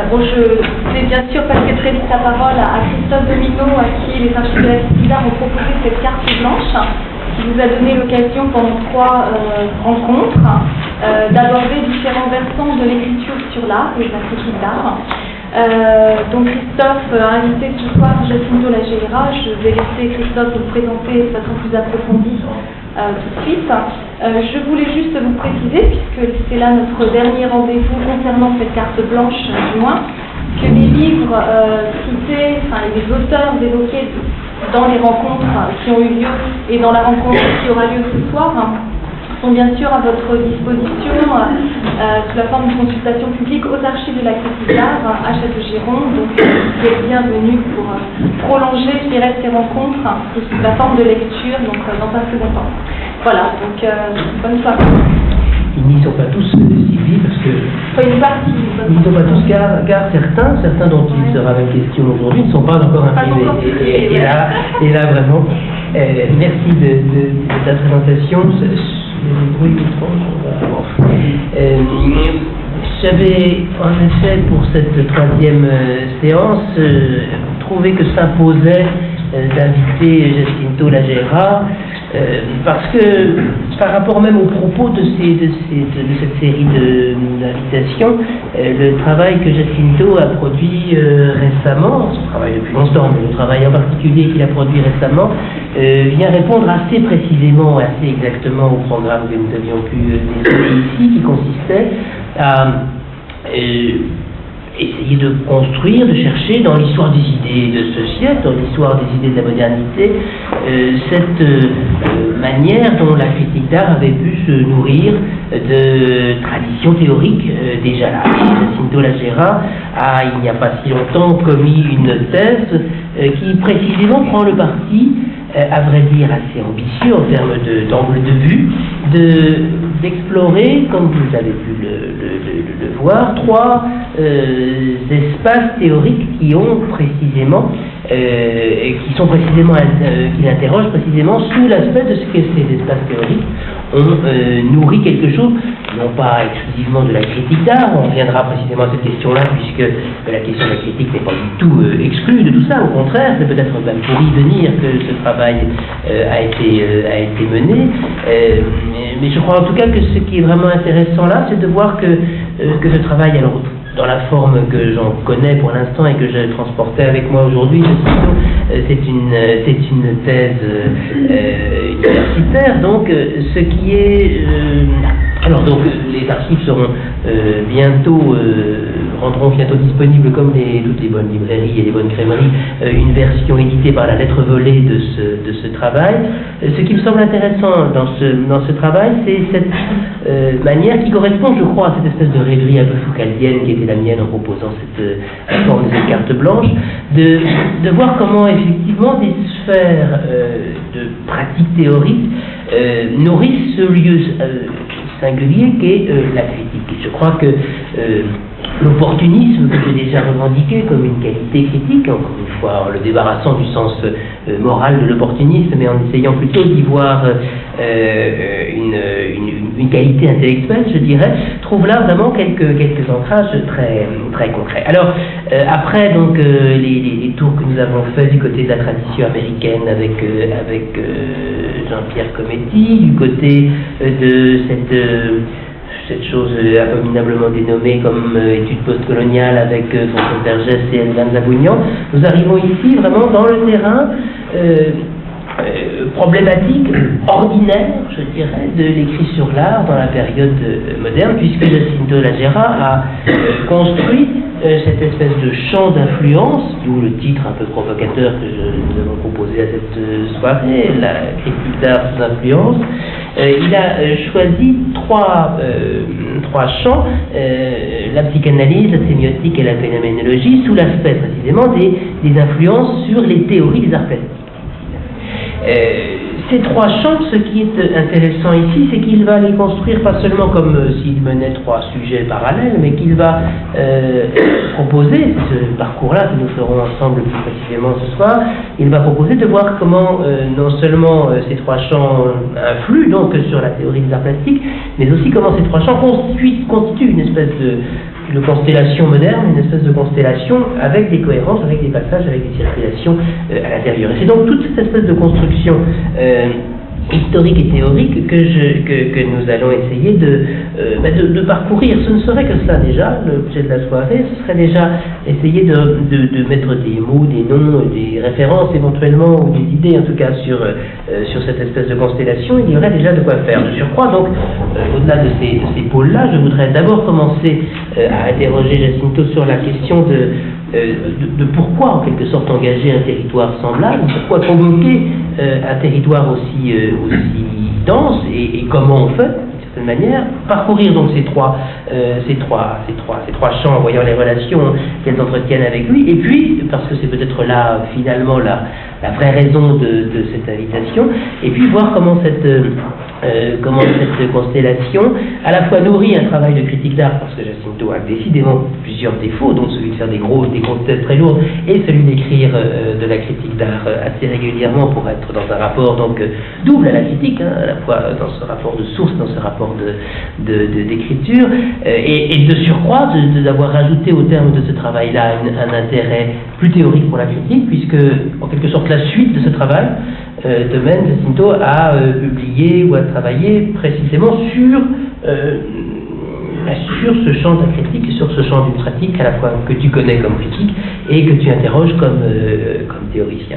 Bon, je vais bien sûr passer très vite la parole à Christophe Domino, à qui les archives de la Cité ont proposé cette carte blanche, qui vous a donné l'occasion pendant 3 rencontres d'aborder différents versants de l'écriture sur l'art et de la critique d'art. Donc Christophe a invité ce soir Jacinto Lageyra. Je vais laisser Christophe vous présenter de façon plus approfondie tout de suite. Je voulais juste vous préciser, puisque c'est là notre dernier rendez-vous concernant cette carte blanche du moins, que les livres cités, enfin les auteurs évoqués dans les rencontres qui ont eu lieu et dans la rencontre qui aura lieu ce soir sont bien sûr à votre disposition sous la forme d'une consultation publique aux archives de la critique d'art à Château-Giron. Donc vous êtes bienvenus pour prolonger, je dirais, ces rencontres sous la forme de lecture, donc dans un second temps. Voilà, donc bonne soirée. Ils n'y sont pas tous, Sylvie, parce que... Enfin, une partie. Ils n'y sont pas tous, car certains dont il sera même question aujourd'hui ne sont pas encore imprimés. Et là, vraiment, merci de ta présentation. J'avais en effet pour cette 3e séance trouvé que s'imposait d'inviter Jacinto Lageyra parce que par rapport même aux propos de cette série d'invitations, le travail que Jacinto a produit récemment, son travail depuis longtemps, mais le travail en particulier qu'il a produit récemment, vient répondre assez précisément, assez exactement au programme que nous avions pu décider ici, qui consistait à essayer de construire, de chercher dans l'histoire des idées de ce siècle, dans l'histoire des idées de la modernité, cette manière dont la critique d'art avait pu se nourrir de traditions théoriques déjà là. Jacinto Lageyra a, il n'y a pas si longtemps, commis une thèse qui précisément prend le parti, à vrai dire assez ambitieux en termes d'angle de vue, d'explorer, comme vous avez pu le voir, 3 espaces théoriques qui ont précisément, qui interrogent précisément sous l'aspect de ce que ces espaces théoriques ont nourri quelque chose, non pas exclusivement de la critique d'art, on reviendra précisément à cette question-là, puisque la question de la critique n'est pas du tout exclue de tout ça, au contraire, c'est peut-être même pour y venir que ce travail a été mené, mais je crois en tout cas que ce qui est vraiment intéressant là, c'est de voir que ce travail, alors dans la forme que j'en connais pour l'instant et que j'ai transporté avec moi aujourd'hui, c'est une thèse universitaire, donc ce qui est... alors donc les archives seront rendront bientôt disponibles, comme toutes les bonnes librairies et les bonnes crèmeries, une version éditée par la lettre volée de ce travail. Ce qui me semble intéressant dans ce travail, c'est cette manière qui correspond, je crois, à cette espèce de rêverie un peu foucaldienne qui était la mienne en proposant cette forme de cette carte blanche, de voir comment effectivement des sphères de pratiques théoriques nourrissent ce lieu singulier qu'est la critique. Et je crois que l'opportunisme que j'ai déjà revendiqué comme une qualité critique, encore une fois en le débarrassant du sens moral de l'opportunisme, mais en essayant plutôt d'y voir une qualité intellectuelle, je dirais, trouve là vraiment quelques ancrages très, très concrets. Alors, après donc les tours que nous avons faits du côté de la tradition américaine avec Jean-Pierre Cometti, du côté de cette chose abominablement dénommée comme étude postcoloniale avec François Vergès et Elvan Zagougnan, nous arrivons ici vraiment dans le terrain problématique ordinaire, je dirais, de l'écrit sur l'art dans la période moderne, puisque Jacinto Lageyra a construit cette espèce de champ d'influence, d'où le titre un peu provocateur que nous avons proposé à cette soirée, la critique d'art sous influence. Il a choisi trois champs, la psychanalyse, la sémiotique et la phénoménologie, sous l'aspect précisément des influences sur les théories des arts plastiques. Ces 3 champs, ce qui est intéressant ici, c'est qu'il va les construire pas seulement comme s'il menait 3 sujets parallèles, mais qu'il va proposer, ce parcours-là que nous ferons ensemble plus précisément ce soir, il va proposer de voir comment non seulement ces 3 champs influent donc sur la théorie des arts plastiques, mais aussi comment ces 3 champs constituent une espèce de constellation moderne, une espèce de constellation avec des cohérences, avec des passages, avec des circulations à l'intérieur. Et c'est donc toute cette espèce de construction historique et théorique que nous allons essayer de parcourir. Ce ne serait que cela déjà, l'objet de la soirée, ce serait déjà essayer de mettre des mots, des noms, des références éventuellement, ou des idées en tout cas sur cette espèce de constellation. Il y aurait déjà de quoi faire. De surcroît, donc, au-delà de ces pôles-là, je voudrais d'abord commencer à interroger Jacinto sur la question de pourquoi en quelque sorte engager un territoire semblable, pourquoi convoquer un territoire aussi dense et comment on fait d'une certaine manière, parcourir donc ces trois champs en voyant les relations qu'elles entretiennent avec lui, et puis parce que c'est peut-être là finalement la vraie raison de cette invitation, et puis voir comment cette constellation à la fois nourrit un travail de critique d'art, parce que Jacinto a décidément plusieurs défauts, dont celui de faire des thèses très lourdes, et celui d'écrire de la critique d'art assez régulièrement pour être dans un rapport donc double à la critique, à la fois dans ce rapport de source, dans ce rapport d'écriture, et de surcroît d'avoir rajouté au terme de ce travail-là un intérêt plus théorique pour la critique, puisque en quelque sorte la suite de ce travail Demen, Jacinto a publié ou a travaillé précisément sur ce champ de la critique, sur ce champ d'une pratique à la fois que tu connais comme critique et que tu interroges comme théoricien.